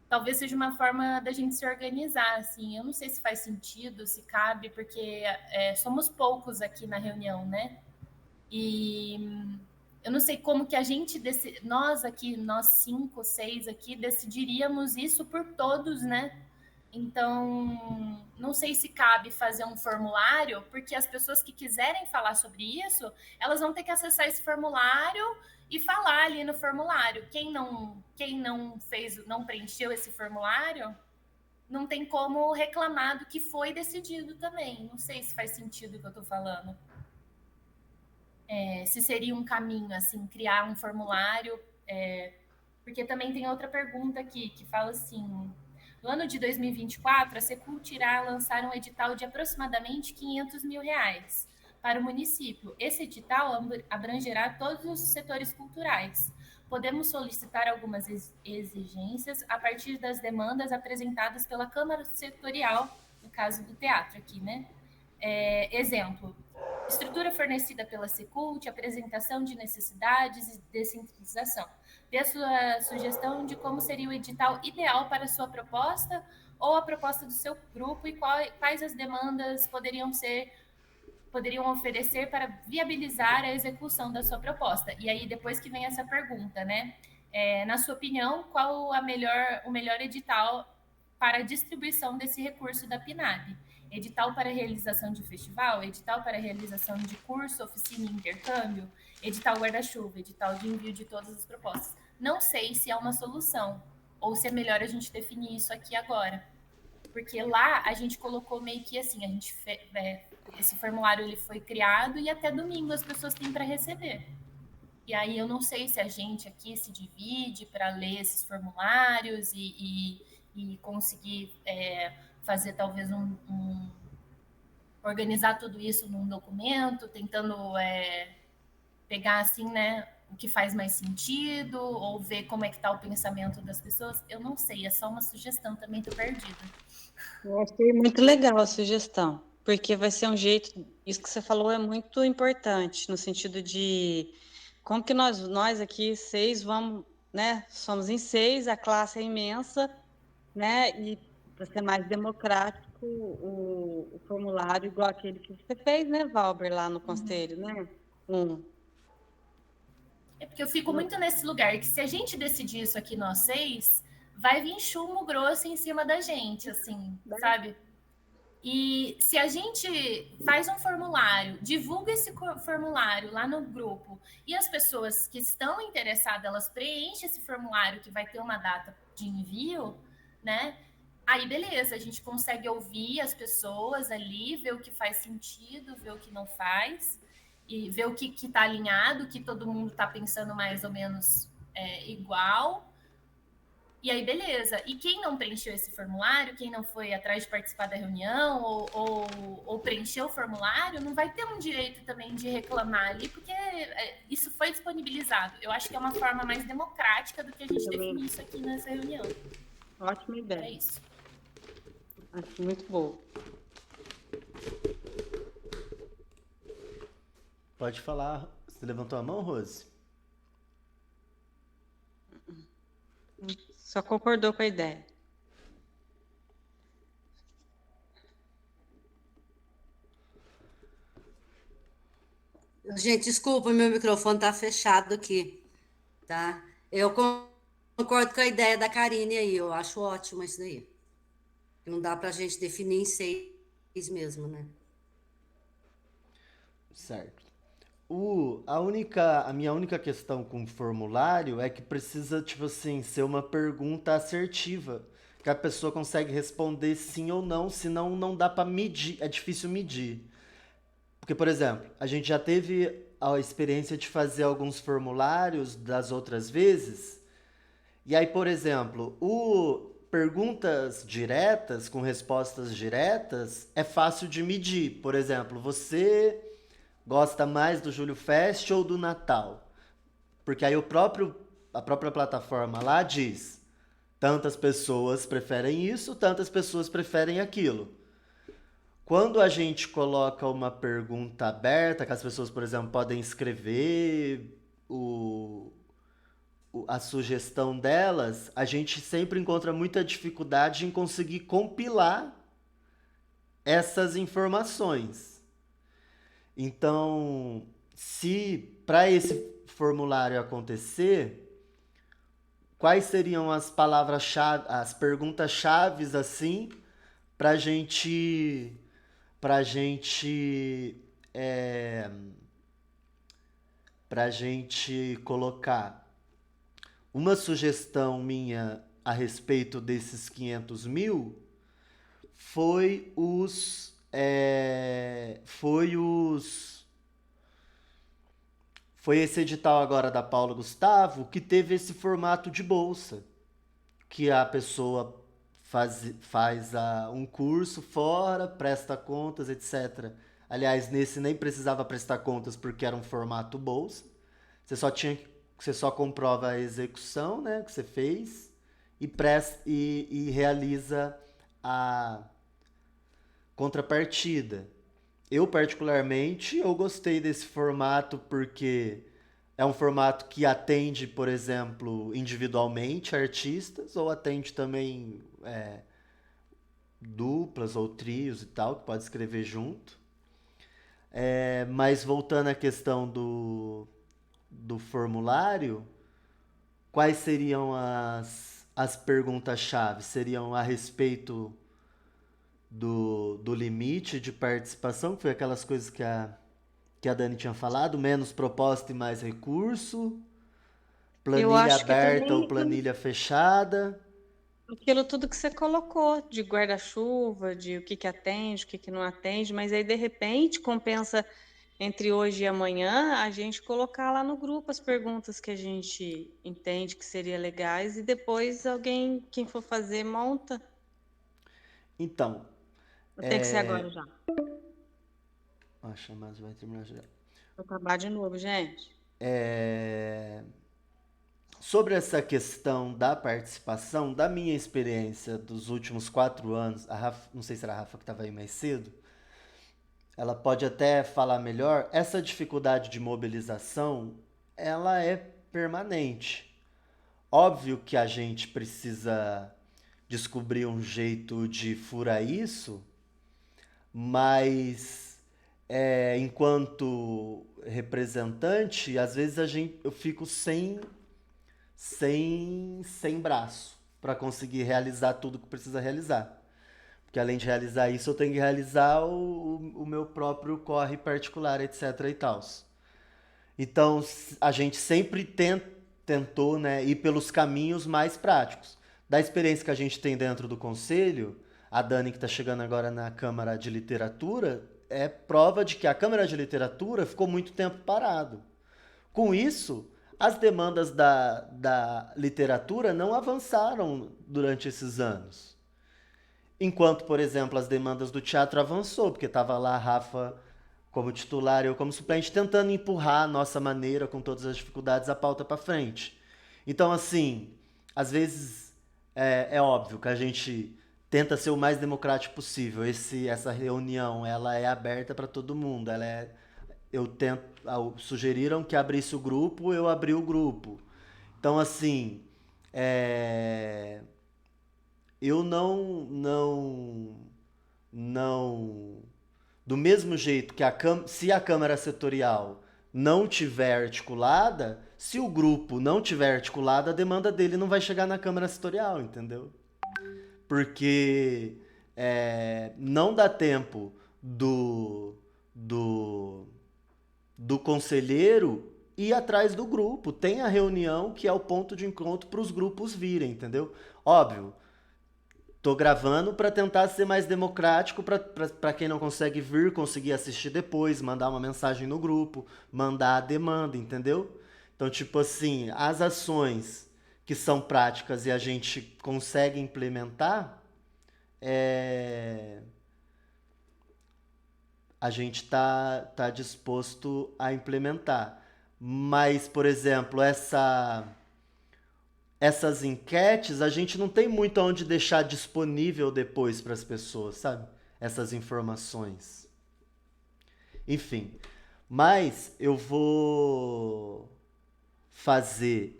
talvez seja uma forma da gente se organizar, assim. Eu não sei se faz sentido, se cabe, porque somos poucos aqui na reunião, né? E eu não sei como que a gente, nós 5, 6 aqui, decidiríamos isso por todos, né? Então, não sei se cabe fazer um formulário, porque as pessoas que quiserem falar sobre isso, elas vão ter que acessar esse formulário e falar ali no formulário. Quem não preencheu esse formulário, não tem como reclamar do que foi decidido também. Não sei se faz sentido o que eu estou falando. Se seria um caminho, assim, criar um formulário, porque também tem outra pergunta aqui, que fala assim, no ano de 2024, a Secult irá lançar um edital de aproximadamente R$500 mil para o município. Esse edital abrangerá todos os setores culturais. Podemos solicitar algumas exigências a partir das demandas apresentadas pela Câmara Setorial, no caso do teatro aqui, né? Exemplo, estrutura fornecida pela Secult, apresentação de necessidades e descentralização. Dê a sua sugestão de como seria o edital ideal para a sua proposta ou a proposta do seu grupo e quais as demandas poderiam oferecer para viabilizar a execução da sua proposta. E aí, depois que vem essa pergunta, né? Na sua opinião, qual o melhor edital para a distribuição desse recurso da PNAB? Edital para realização de festival, edital para realização de curso, oficina e intercâmbio, edital guarda-chuva, edital de envio de todas as propostas. Não sei se é uma solução ou se é melhor a gente definir isso aqui agora. Porque lá a gente colocou meio que assim, esse formulário ele foi criado e até domingo as pessoas têm para receber. E aí eu não sei se a gente aqui se divide para ler esses formulários e conseguir fazer talvez organizar tudo isso num documento, tentando pegar assim, né, o que faz mais sentido, ou ver como é que está o pensamento das pessoas. Eu não sei, é só uma sugestão, também estou perdida. Eu achei muito legal a sugestão, porque vai ser um jeito, isso que você falou é muito importante, no sentido de como que nós aqui 6 vamos, né, somos em 6, a classe é imensa, né, e para ser mais democrático, o formulário igual aquele que você fez, né, Valber, lá no conselho, né? É porque eu fico muito nesse lugar, que se a gente decidir isso aqui, nós 6, vai vir chumbo grosso em cima da gente, assim, sabe? E se a gente faz um formulário, divulga esse formulário lá no grupo, e as pessoas que estão interessadas, elas preenchem esse formulário que vai ter uma data de envio, né? Aí beleza, a gente consegue ouvir as pessoas ali, ver o que faz sentido, ver o que não faz, e ver o que está alinhado, que todo mundo está pensando mais ou menos igual. E aí, beleza. E quem não preencheu esse formulário, quem não foi atrás de participar da reunião ou preencheu o formulário, não vai ter um direito também de reclamar ali, porque isso foi disponibilizado. Eu acho que é uma forma mais democrática do que a gente definir isso aqui nessa reunião. Ótima ideia. É isso. Acho muito bom. Pode falar. Você levantou a mão, Rose? Só concordou com a ideia. Gente, desculpa, meu microfone tá fechado aqui, tá? Eu concordo com a ideia da Karine aí, eu acho ótimo isso daí. Não dá pra gente definir em 6 mesmo, né? Certo. A minha única questão com o formulário é que precisa, tipo assim, ser uma pergunta assertiva, que a pessoa consegue responder sim ou não, senão não dá pra medir, é difícil medir. Porque, por exemplo, a gente já teve a experiência de fazer alguns formulários das outras vezes, e aí, por exemplo, o perguntas diretas com respostas diretas é fácil de medir. Por exemplo, você gosta mais do Júlio Fest ou do Natal? Porque aí a própria plataforma lá diz: tantas pessoas preferem isso, tantas pessoas preferem aquilo. Quando a gente coloca uma pergunta aberta, que as pessoas, por exemplo, podem escrever a sugestão delas, a gente sempre encontra muita dificuldade em conseguir compilar essas informações. Então, se para esse formulário acontecer, quais seriam as palavras-chave, as perguntas-chaves assim, para gente, para gente, para gente colocar uma sugestão minha a respeito desses 500 mil foi os. Foi esse edital agora da Paulo Gustavo que teve esse formato de bolsa. Que a pessoa faz um curso fora, presta contas, etc. Aliás, nesse nem precisava prestar contas porque era um formato bolsa. Você só comprova a execução, né, que você fez e realiza a contrapartida. Eu, particularmente, eu gostei desse formato porque é um formato que atende, por exemplo, individualmente artistas ou atende também duplas ou trios e tal, que pode escrever junto. Mas voltando à questão do formulário, quais seriam as perguntas-chave? Seriam a respeito do limite de participação, que foi aquelas coisas que a Dani tinha falado, menos proposta e mais recurso, Eu planilha acho que aberta ou também planilha fechada. aquilo tudo que você colocou, de guarda-chuva, de o que que atende, o que que não atende, mas aí de repente compensa entre hoje e amanhã a gente colocar lá no grupo as perguntas que a gente entende que seria legais e depois alguém, quem for fazer, monta. Então, Tem que ser agora já. mas vai terminar já. Vou acabar de novo, gente. Sobre essa questão da participação, da minha experiência dos últimos 4 anos, a Rafa, não sei se era a Rafa que estava aí mais cedo, ela pode até falar melhor. Essa dificuldade de mobilização, ela é permanente. Óbvio que a gente precisa descobrir um jeito de furar isso, mas enquanto representante, às vezes eu fico sem braço para conseguir realizar tudo que precisa realizar. Porque além de realizar isso, eu tenho que realizar o meu próprio corre particular, etc e tal. Então, a gente sempre tentou, né, ir pelos caminhos mais práticos. Da experiência que a gente tem dentro do conselho, a Dani, que está chegando agora na Câmara de Literatura, é prova de que a Câmara de Literatura ficou muito tempo parado. Com isso, as demandas da literatura não avançaram durante esses anos. Enquanto, por exemplo, as demandas do teatro avançou, porque estava lá a Rafa como titular e eu como suplente, tentando empurrar a nossa maneira, com todas as dificuldades, a pauta para frente. Então, assim, às vezes é óbvio que a gente tenta ser o mais democrático possível. Essa reunião, ela é aberta para todo mundo. Sugeriram que abrisse o grupo, eu abri o grupo. Então, assim, eu não, do mesmo jeito que se a Câmara Setorial não tiver articulada, se o grupo não tiver articulado, a demanda dele não vai chegar na Câmara Setorial, entendeu? Porque não dá tempo do conselheiro ir atrás do grupo. Tem a reunião que é o ponto de encontro para os grupos virem, entendeu? Óbvio, tô gravando para tentar ser mais democrático, para quem não consegue vir, conseguir assistir depois, mandar uma mensagem no grupo, mandar a demanda, entendeu? Então, tipo assim, as ações que são práticas e a gente consegue implementar, a gente tá disposto a implementar. Mas, por exemplo, essas enquetes, a gente não tem muito onde deixar disponível depois para as pessoas, sabe? Essas informações. Enfim, mas eu vou fazer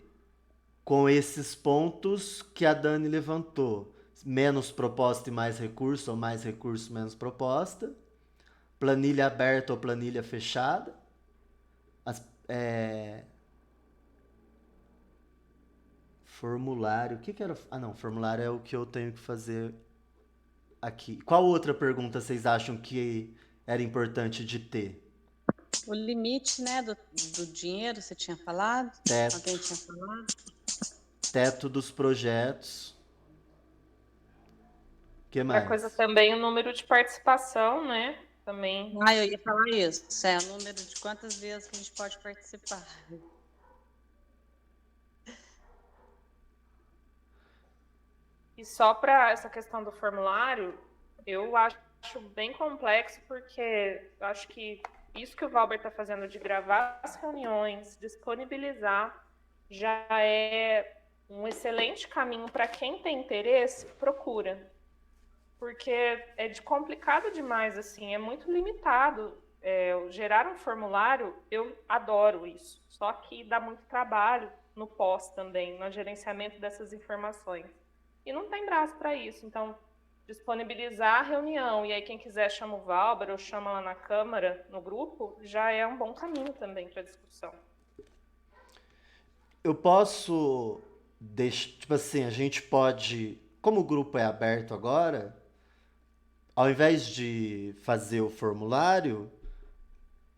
com esses pontos que a Dani levantou. Menos proposta e mais recurso, ou mais recurso, menos proposta. Planilha aberta ou planilha fechada. Formulário. O que era? Ah, não. Formulário é o que eu tenho que fazer aqui. Qual outra pergunta vocês acham que era importante de ter? O limite, né, do dinheiro, você tinha falado? Teto. Alguém tinha falado? Teto dos projetos. O que Outra mais? coisa também, o número de participação, né? Também. Eu ia falar isso. O número de quantas vezes que a gente pode participar. E só para essa questão do formulário, eu acho bem complexo, porque eu acho que isso que o Valber está fazendo de gravar as reuniões, disponibilizar, já é um excelente caminho para quem tem interesse, procura. Porque é complicado demais, assim, é muito limitado. Gerar um formulário, eu adoro isso. Só que dá muito trabalho no pós também, no gerenciamento dessas informações. E não tem braço para isso. Então, disponibilizar a reunião, e aí quem quiser chama o Valber ou chama lá na Câmara, no grupo, já é um bom caminho também para discussão. Eu posso deixar, tipo assim, a gente pode, como o grupo é aberto agora, ao invés de fazer o formulário,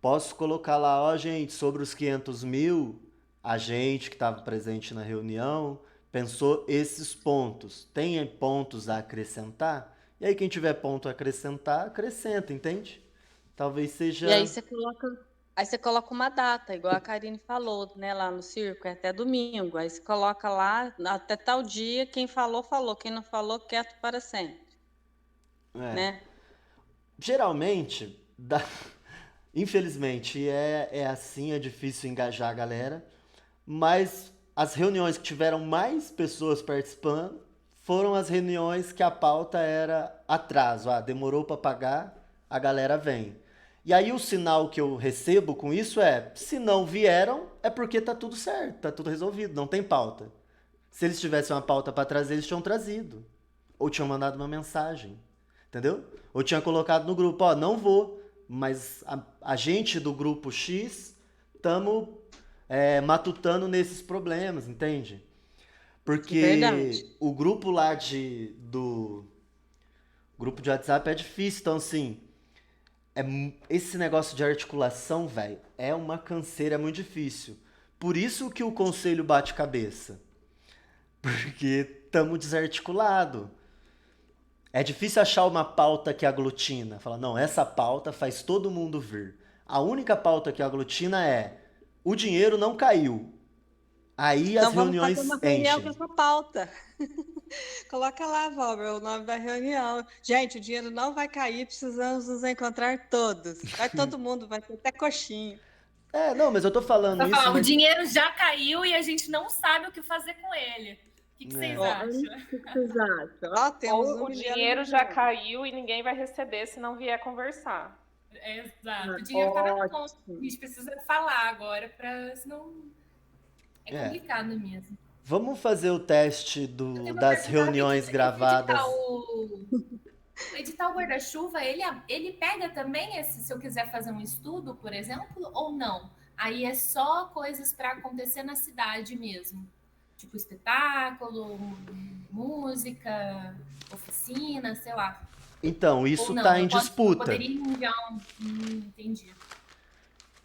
posso colocar lá, ó, gente, sobre os 500 mil, a gente que estava presente na reunião pensou esses pontos. Tem pontos a acrescentar? E aí quem tiver ponto a acrescentar, acrescenta, entende? Talvez seja... E aí você coloca uma data, igual a Karine falou, né, lá no circo, é até domingo. Aí você coloca lá, até tal dia, quem falou, falou. Quem não falou, quieto para sempre. Né? Geralmente, infelizmente, é assim, é difícil engajar a galera, mas as reuniões que tiveram mais pessoas participando foram as reuniões que a pauta era atraso. Demorou para pagar, a galera vem. E aí o sinal que eu recebo com isso se não vieram, é porque tá tudo certo, tá tudo resolvido, não tem pauta. Se eles tivessem uma pauta para trazer, eles tinham trazido. Ou tinham mandado uma mensagem. Entendeu? Ou tinha colocado no grupo, não vou, mas a gente do grupo X estamos matutando nesses problemas, entende? Porque Verdade. o grupo lá do grupo de WhatsApp é difícil, então assim, esse negócio de articulação, velho, é uma canseira, é muito difícil. Por isso que o conselho bate cabeça. Porque estamos desarticulados. É difícil achar uma pauta que aglutina. Fala, não, essa pauta faz todo mundo vir. A única pauta que aglutina é o dinheiro não caiu. Aí as Então vamos fazer reuniões uma reunião com enchem. essa pauta. Coloca lá, Valber, o nome da reunião. Gente, o dinheiro não vai cair, precisamos nos encontrar todos. Vai todo mundo, vai ter até coxinha. Não, mas eu tô falando Pra isso, falar, o mas... dinheiro já caiu e a gente não sabe o que fazer com ele. O que vocês acham? O que vocês acham? Ó, temos Ou o dinheiro já caiu e ninguém vai receber se não vier conversar. Exato. O dinheiro tá na conta. Ótimo. A gente precisa falar agora, senão é complicado mesmo. Vamos fazer o teste Eu tenho uma das pergunta reuniões rapidinho. gravadas. O edital guarda-chuva, ele pega também se eu quiser fazer um estudo, por exemplo, ou não? Aí é só coisas para acontecer na cidade mesmo. Tipo espetáculo, música, oficina, sei lá. Então, isso Ou não, tá em eu disputa. poderia enviar entendi.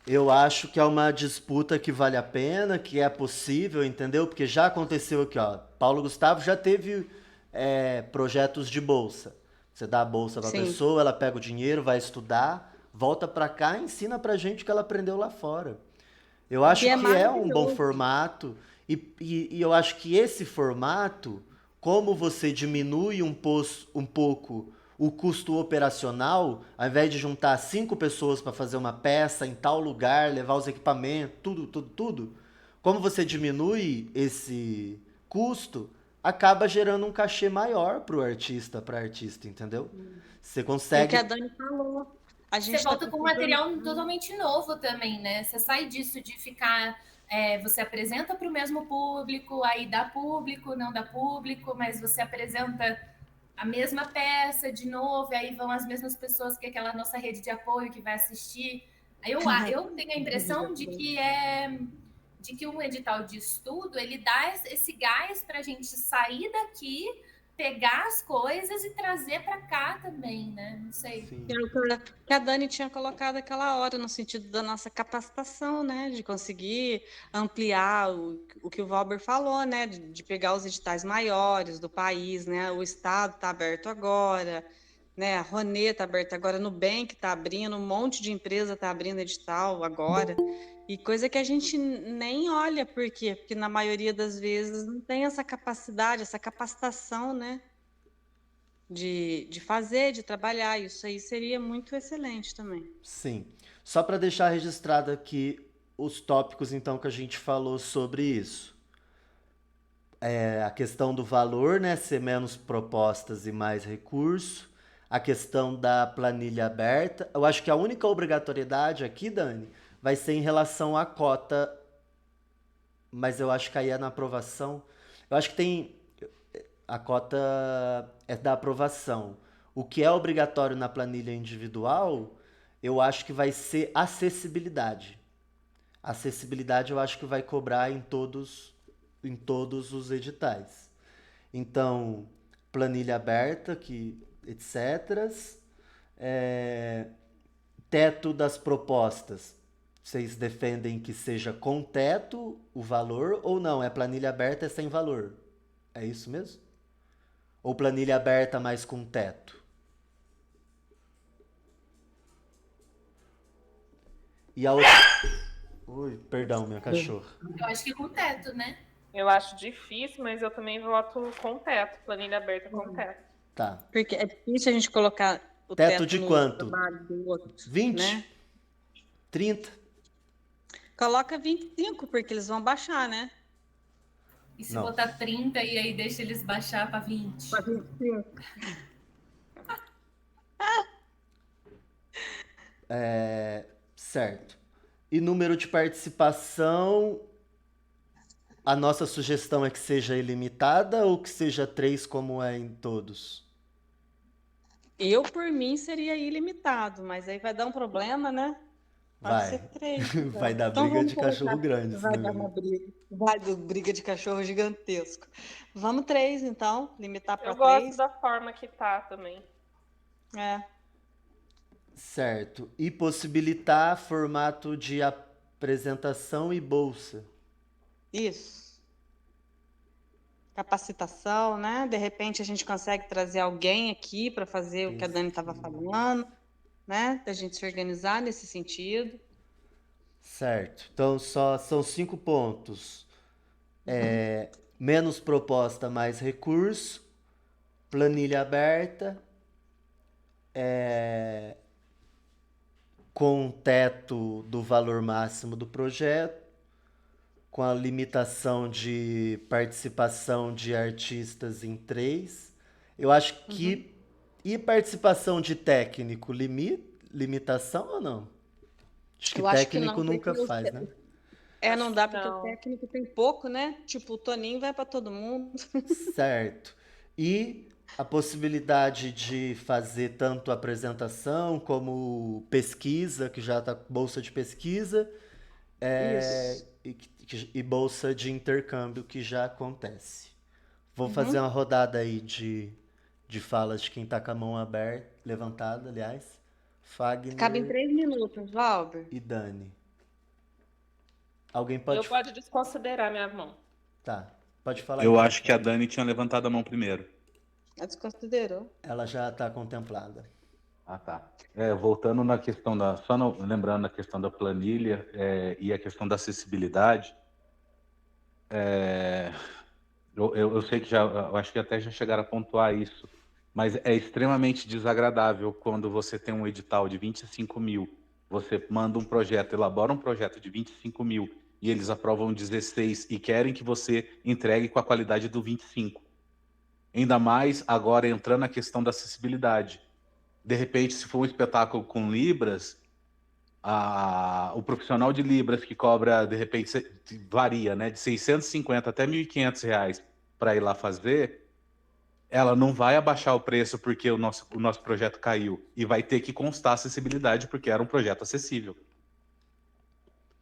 Eu acho que é uma disputa que vale a pena, que é possível, entendeu? Porque já aconteceu aqui, ó. Paulo Gustavo já teve projetos de bolsa. Você dá a bolsa pra Sim. pessoa, ela pega o dinheiro, vai estudar, volta pra cá e ensina pra gente o que ela aprendeu lá fora. Eu acho Que é que é um bom maravilhoso. formato e eu acho que esse formato, como você diminui um pouco o custo operacional, ao invés de juntar 5 pessoas para fazer uma peça em tal lugar, levar os equipamentos, tudo, como você diminui esse custo, acaba gerando um cachê maior para artista, entendeu? Você É o que consegue. a Dani falou. A gente Você tá volta com um precisando- material totalmente novo também, né? Você sai disso de ficar. Você apresenta para o mesmo público, aí dá público, não dá público, mas você apresenta a mesma peça de novo, e aí vão as mesmas pessoas que aquela nossa rede de apoio que vai assistir. Eu tenho a impressão de que um edital de estudo ele dá esse gás para a gente sair daqui, pegar as coisas e trazer para cá também, né? Não sei. Sim. Que a Dani tinha colocado aquela hora, no sentido da nossa capacitação, né? De conseguir ampliar o que o Valber falou, né? De pegar os editais maiores do país, né? O Estado está aberto agora, né? A Ronê está aberta agora, a Nubank está abrindo, um monte de empresa está abrindo edital agora. E coisa que a gente nem olha, por quê? Porque na maioria das vezes não tem essa capacidade, essa capacitação, né? De fazer, de trabalhar. Isso aí seria muito excelente também. Sim. Só para deixar registrado aqui os tópicos então que a gente falou sobre isso. A questão do valor, né, ser menos propostas e mais recurso. A questão da planilha aberta. Eu acho que a única obrigatoriedade aqui, Dani, vai ser em relação à cota, mas eu acho que aí é na aprovação. Eu acho que tem a cota é da aprovação. O que é obrigatório na planilha individual, eu acho que vai ser acessibilidade. Acessibilidade eu acho que vai cobrar em todos os editais. Então, planilha aberta, etc. Teto das propostas. Vocês defendem que seja com teto o valor ou não? É planilha aberta é sem valor? É isso mesmo? Ou planilha aberta mais com teto? E a outra... Ui, perdão, minha cachorra. Eu acho que com teto, né? Eu acho difícil, mas eu também voto com teto, planilha aberta com teto. Tá. Porque é difícil a gente colocar o Teto de no quanto? trabalho do outro, 20? né? 30? Coloca 25, porque eles vão baixar, né? E se Não. botar 30 e aí deixa eles baixar para 20? Para 25. Certo. E número de participação, a nossa sugestão é que seja ilimitada ou que seja 3 como é em todos? Eu, por mim, seria ilimitado, mas aí vai dar um problema, né? Pode ser Vai. 3. Vai dar Então briga vamos de cachorro colocar. grande esse Vai dar uma negócio. briga. Vai dar briga de cachorro gigantesco. Vamos 3, então. Limitar para Eu gosto 3. da forma que tá também. É, Certo. E possibilitar formato de apresentação e bolsa. isso. Capacitação, né? De repente a gente consegue trazer alguém aqui para fazer o que a Dani estava falando, né? Da gente se organizar nesse sentido. Certo. Então só são 5 pontos. Menos proposta, mais recurso. Planilha aberta. Com um teto do valor máximo do projeto. Com a limitação de participação de artistas em 3. Eu acho que. E participação de técnico, limitação ou não? Acho que Eu acho que técnico não, porque nunca faz, né? Acho não que dá porque o não. técnico tem pouco, né? Tipo, o Toninho vai para todo mundo. Certo. E a possibilidade de fazer tanto apresentação como pesquisa, que já está bolsa de pesquisa, Isso. e bolsa de intercâmbio, que já acontece. Vou fazer Uhum. uma rodada aí de falas de quem tá com a mão aberta, levantada, aliás. Cabe em Fagner 3 minutos, Valber. e Dani. Alguém Eu pode. pode desconsiderar minha mão. Tá, pode falar Eu então, acho que a Fagner. Dani tinha levantado a mão primeiro. Ela desconsiderou. Ela já tá contemplada. Ah, tá. Voltando na questão lembrando a questão da planilha e a questão da acessibilidade, eu sei que eu acho que até já chegaram a pontuar isso, mas é extremamente desagradável quando você tem um edital de 25 mil, você manda um projeto, elabora um projeto de 25 mil e eles aprovam 16 e querem que você entregue com a qualidade do 25. Ainda mais agora entrando na questão da acessibilidade. De repente, se for um espetáculo com Libras, o profissional de Libras que cobra, de repente, varia, né, de 650 até R$ 1.500 para ir lá fazer, ela não vai abaixar o preço porque o nosso projeto caiu e vai ter que constar acessibilidade porque era um projeto acessível.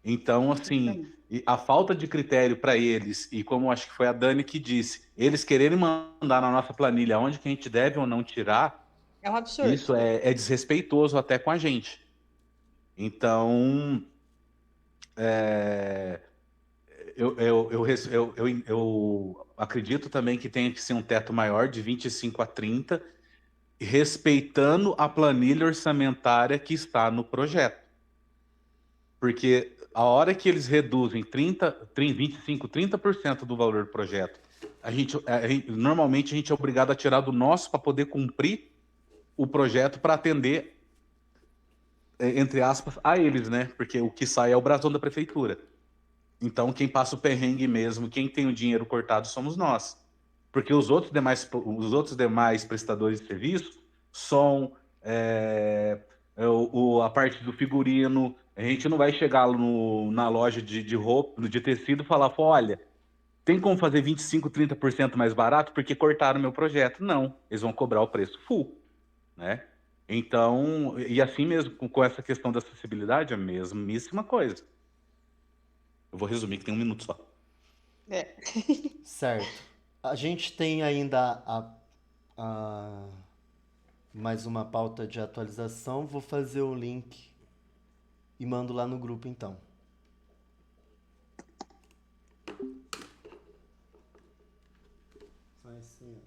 Então, assim, a falta de critério para eles, e como acho que foi a Dani que disse, eles quererem mandar na nossa planilha onde que a gente deve ou não tirar, É um absurdo. isso é desrespeitoso até com a gente. Então, é, eu acredito também que tem que ser um teto maior, de 25 a 30, respeitando a planilha orçamentária que está no projeto. Porque a hora que eles reduzem 25, 30% do valor do projeto, normalmente a gente é obrigado a tirar do nosso para poder cumprir o projeto para atender, entre aspas, a eles, né? Porque o que sai é o brasão da prefeitura. Então, quem passa o perrengue mesmo, quem tem o dinheiro cortado somos nós. Porque os outros demais prestadores de serviço, som, a parte do figurino, a gente não vai chegar na loja de roupa, de tecido, e falar, olha, tem como fazer 25, 30% mais barato porque cortaram o meu projeto? Não, eles vão cobrar o preço full, né? Então, e assim mesmo, com essa questão da acessibilidade, a mesmíssima coisa. Eu vou resumir que tem 1 minuto só. É. Certo. A gente tem ainda mais uma pauta de atualização. Vou fazer o link e mando lá no grupo então. Só assim, ó.